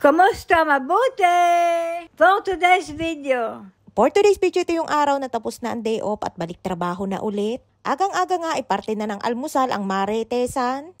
Kamusta? Mabuti! For today's video. Ito yung araw na tapos na ang day off at balik trabaho na ulit. Agang-aga nga ay parte na ng almusal ang maritesan.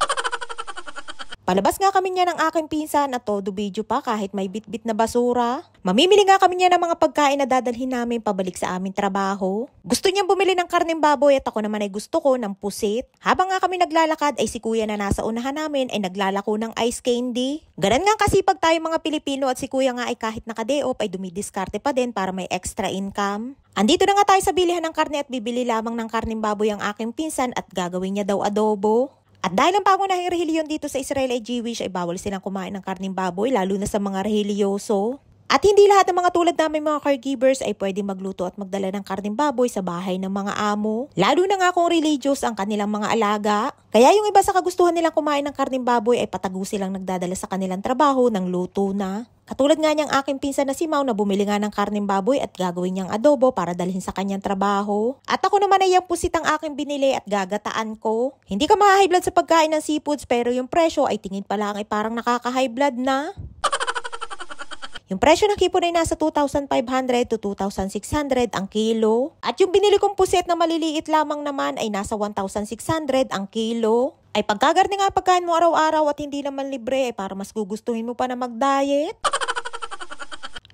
Palabas nga kami niya ng aking pinsan at todo video pa kahit may bit-bit na basura. Mamimili nga kami niya ng mga pagkain na dadalhin namin pabalik sa aming trabaho. Gusto niyang bumili ng karneng baboy at ako naman ay gusto ko ng pusit. Habang nga kami naglalakad ay si kuya na nasa unahan namin ay naglalako ng ice candy. Ganon nga kasipag tayo mga Pilipino at si kuya nga ay kahit naka-day off ay dumidiskarte pa din para may extra income. Andito na nga tayo sa bilihan ng karne at bibili lamang ng karneng baboy ang aking pinsan at gagawin niya daw adobo. At dahil ang pangunahing relihiyon dito sa Israel ay Jewish ay bawal silang kumain ng karneng baboy lalo na sa mga religyoso. At hindi lahat ng mga tulad namin mga caregivers ay pwede magluto at magdala ng karneng baboy sa bahay ng mga amo. Lalo na nga kung religious ang kanilang mga alaga. Kaya yung iba sa kagustuhan nilang kumain ng karneng baboy ay patago silang nagdadala sa kanilang trabaho ng luto na. Katulad nga niyang aking pinsan na si Mau na bumili nga ng karneng baboy at gagawin niyang adobo para dalhin sa kanyang trabaho. At ako naman ay yung pusit ang aking binili at gagataan ko. Hindi ka ma-high blood sa pagkain ng seafoods pero yung presyo ay tingin pa lang ay parang nakaka-high blood na. Yung presyo ng hipon ay nasa 2,500 to 2,600 ang kilo. At yung binili kong puset na maliliit lamang naman ay nasa 1,600 ang kilo. Ay pagkagarni nga pagkain mo araw-araw at hindi naman libre ay para mas gugustuhin mo pa na mag-diet.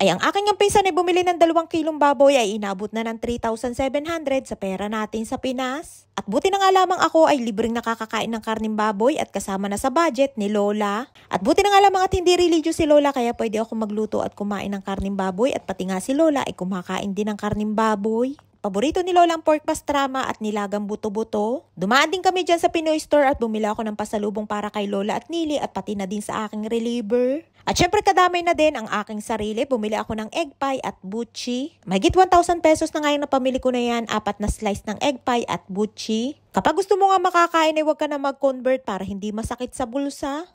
Ay ang aking ang pinsan ay bumili ng 2 kilong baboy ay inabot na ng 3,700 sa pera natin sa Pinas. At buti na nga lamang ako ay libreng nakakakain ng karneng baboy at kasama na sa budget ni Lola. At buti na nga lamang at hindi religious si Lola kaya pwede ako magluto at kumain ng karneng baboy at pati nga si Lola ay kumakain din ng karneng baboy. Paborito ni Lola ang pork pastrama at nilagang buto-buto. Dumaan din kami dyan sa Pinoy store at bumili ako ng pasalubong para kay Lola at Nili at pati na din sa aking reliever. At syempre kadamay na din ang aking sarili. Bumili ako ng egg pie at buchi. Mahigit 1,000 pesos na ngayon na pamili ko na yan. 4 na slice ng egg pie at buchi. Kapag gusto mo nga makakain ay huwag ka na mag-convert para hindi masakit sa bulsa.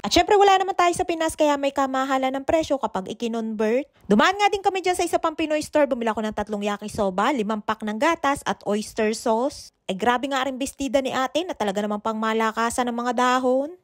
At syempre wala naman tayo sa Pinas kaya may kamahalan ng presyo kapag i-convert. Dumaan nga din kami dyan sa isa pang Pinoy store. Bumili ako ng 3 yakisoba, 5 pack ng gatas at oyster sauce. Ay grabe nga rin bestida ni ate na talaga namang pang malakasan ng mga dahon.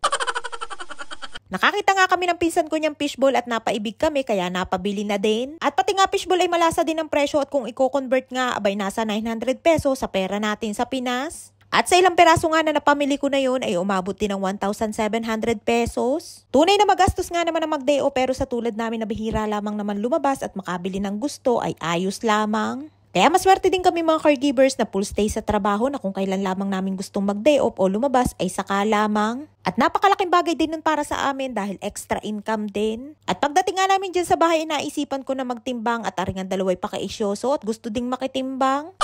Nakakita nga kami ng pinsan ko niyang fishball at napaibig kami kaya napabili na din. At pati nga fishball ay malasa din ang presyo at kung i-convert nga abay nasa 900 pesos sa pera natin sa Pinas. At sa ilang peraso nga na napamili ko na yun ay umabot din ng 1,700 pesos. Tunay na magastos nga naman ang mag-day off pero sa tulad namin na bihira lamang naman lumabas at makabili ng gusto ay ayos lamang. Kaya maswerte din kami mga caregivers na full stay sa trabaho na kung kailan lamang namin gustong mag-day off o lumabas ay saka lamang. At napakalaking bagay din nun para sa amin dahil extra income din. At pagdating nga namin dyan sa bahay naisipan ko na magtimbang at aring ang dalaway pakaisyoso at gusto ding makitimbang.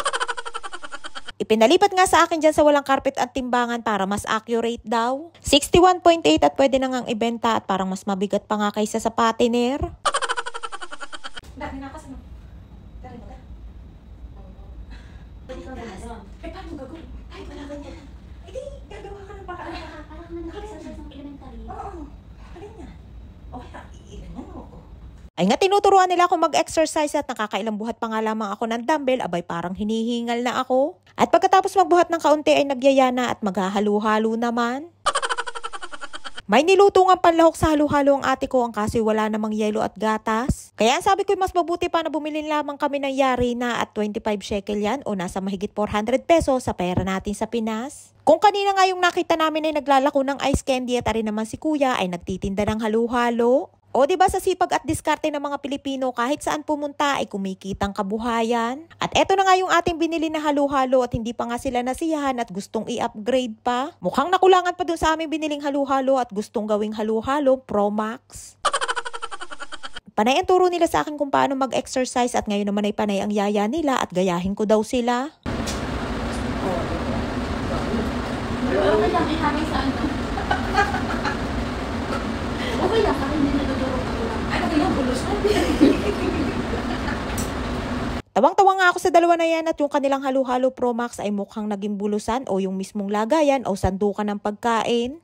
Ipinalipat nga sa akin dyan sa walang carpet at timbangan para mas accurate daw. 61.8 at pwede na ngang ibenta at parang mas mabigat pa nga kaysa sa patiner. Ay, paano gagawin? Ay, wala ganyan. Ay, di, gagawa ka ng baka. Parang nag-exercise ng elementary. Oo, alin yan? O, iilan mo ko. Ay nga tinuturuan nila ako mag-exercise at nakakailang buhat pa nga lamang ako ng dumbbell, abay parang hinihingal na ako. At pagkatapos magbuhat ng kaunti ay nagyayana at maghahalo-halo naman. May niluto nga panlahok sa halo-halo ang ate ko ang kasi wala namang yelo at gatas. Kaya sabi ko mas mabuti pa na bumili lamang kami ng yari na at 25 shekel yan o nasa mahigit 400 pesos sa pera natin sa Pinas. Kung kanina nga yung nakita namin ay naglalako ng ice candy at ari naman si kuya ay nagtitinda ng halo-halo. O diba sa sipag at diskarte ng mga Pilipino kahit saan pumunta ay kumikitang kabuhayan. At eto na nga yung ating binili na halo-halo at hindi pa nga sila nasiyahan at gustong i-upgrade pa. Mukhang nakulangan pa dun sa aming biniling halo-halo at gustong gawing halo-halo Pro Max. Panay ang turo nila sa akin kung paano mag-exercise at ngayon naman ay panay ang yaya nila at gayahin ko daw sila. Okay lang, ihamay sa ano. Okay lang, kami hindi nadudurog ako lang. Ano kailang bulos na? Tawang-tawa nga ako sa dalawa na yan at yung kanilang halo-halo Pro Max ay mukhang naging bulusan o yung mismong lagayan o sandukan ng pagkain.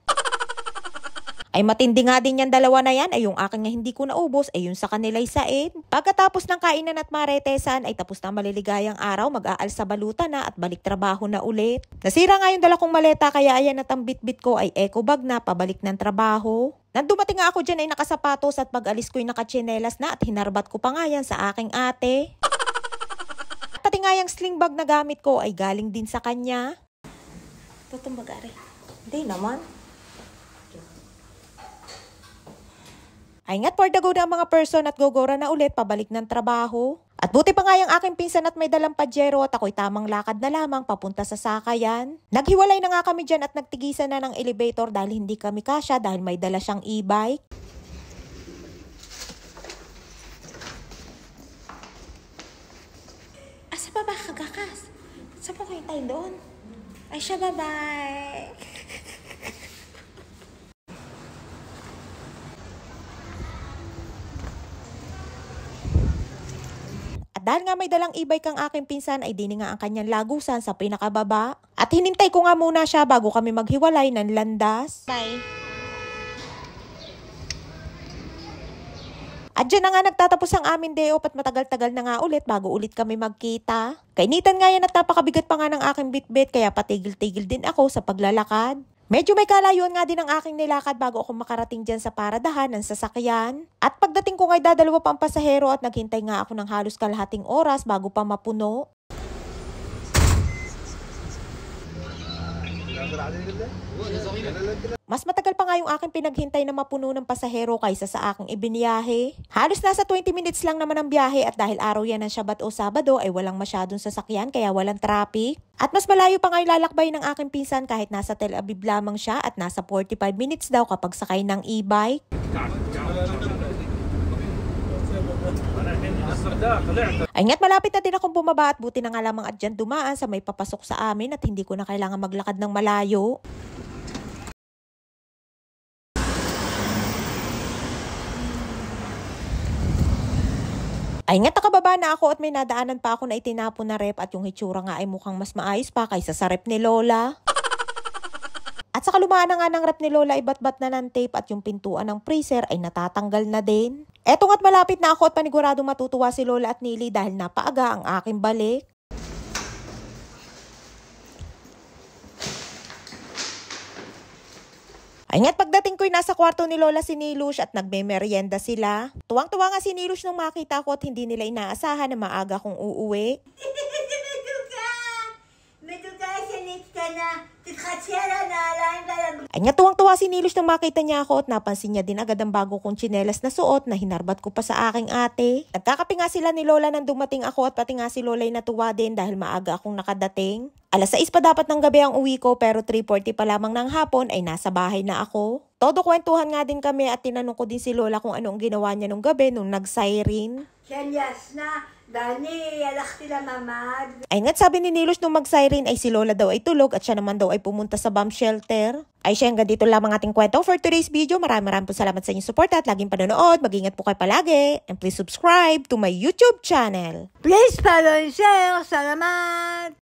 Ay matindi nga din yan dalawa na yan ay yung aking nga hindi ko naubos ay yung sa kanila'y said. Pagkatapos ng kainan at maritesan ay tapos na maliligayang araw, mag-aal sa balutan na at balik trabaho na ulit. Nasira nga yung dala kong maleta kaya ayan at ang bitbit ko ay eco bag na pabalik ng trabaho. Nang dumating nga ako dyan ay nakasapatos at pag-alis ko'y nakatsinelas na at hinarbat ko pa nga yan sa aking ate. Pati nga yung sling bag na gamit ko ay galing din sa kanya. Tutong bagari. Hindi naman. Ay nga't for the go na ang mga person at gogora na ulit pabalik ng trabaho. At buti pa nga yung aking pinsan at may dalang pajero at ako'y tamang lakad na lamang papunta sa sakayan. Naghiwalay na nga kami dyan at nagtigisan na ng elevator dahil hindi kami kasya dahil may dala siyang e-bike. Asa ba kagakas? Saan po kayo tayo doon? Ay siya, bye-bye. Dahil nga may dalang e-bike ang aking pinsan ay dini nga ang kanyang lagusan sa pinakababa. At hinintay ko nga muna siya bago kami maghiwalay ng landas. Bye. At dyan na nga nagtatapos ang aming day off at matagal-tagal na nga ulit bago ulit kami magkita. Kainitan nga yan at napakabigat pa nga ng aking bitbit kaya patigil-tigil din ako sa paglalakad. Medyo may kalayuan nga din ang aking nilakad bago ako makarating dyan sa paradahan ng sasakyan. At pagdating ko nga'y dadalawa pa ang pasahero at naghintay nga ako ng halos kalahating oras bago pa mapuno. Mas matagal pa nga yung aking pinaghintay na mapuno ng pasahero kaysa sa aking ibiniyahe. Halos nasa 20 minutes lang naman ang biyahe at dahil araw yan ng Syabat o Sabado ay walang masyadong sasakyan kaya walang traffic. At mas malayo pa nga yung lalakbay ng aking pinsan kahit nasa Tel Aviv lamang siya at nasa 45 minutes daw kapag sakay ng e-bike. Ay nga't malapit na din akong bumaba at buti na nga lamang at dyan dumaan sa may papasok sa amin at hindi ko na kailangan maglakad ng malayo. Ay nga't nakababa na ako at may nadaanan pa ako na itinapon na rep at yung hitsura nga ay mukhang mas maayos pa kaysa sa rep ni Lola. At sa kalumaan na nga ng rep ni Lola ay bat-bat na ng tape at yung pintuan ng freezer ay natatanggal na din. Eto nga't malapit na ako at paniguradong matutuwa si Lola at Nili dahil napaaga ang aking balik. Ay nga't pagdating ko'y nasa kwarto ni Lola si Nilush at nagme-merienda sila. Tuwang-tuwa nga si Nilush nung makita ko at hindi nila inaasahan na maaga kong uuwi. Ay nga tuwang-tuwa si Nilush nung makita niya ako at napansin niya din agad ang bago kong tsinelas na suot na hinarbat ko pa sa aking ate. Nagkakape nga sila ni Lola nang dumating ako at pati nga si Lola ay natuwa din dahil maaga akong nakadating. Alas 6 pa dapat ng gabi ang uwi ko pero 3:40 pa lamang ng hapon ay nasa bahay na ako. Todo kwentuhan nga din kami at tinanong ko din si Lola kung ano ang ginawa niya nung gabi nung nag-siren. Kanyas na, Dani, alak sila mamad. Ay nga't sabi ni Nilush nung mag-siren ay si Lola daw ay tulog at siya naman daw ay pumunta sa bomb shelter. Ay siya hanggang dito lamang ating kwento for today's video. Maraming po salamat sa inyong support at laging panonood. Mag-ingat po kayo palagi. And please subscribe to my YouTube channel. Please follow and share. Salamat!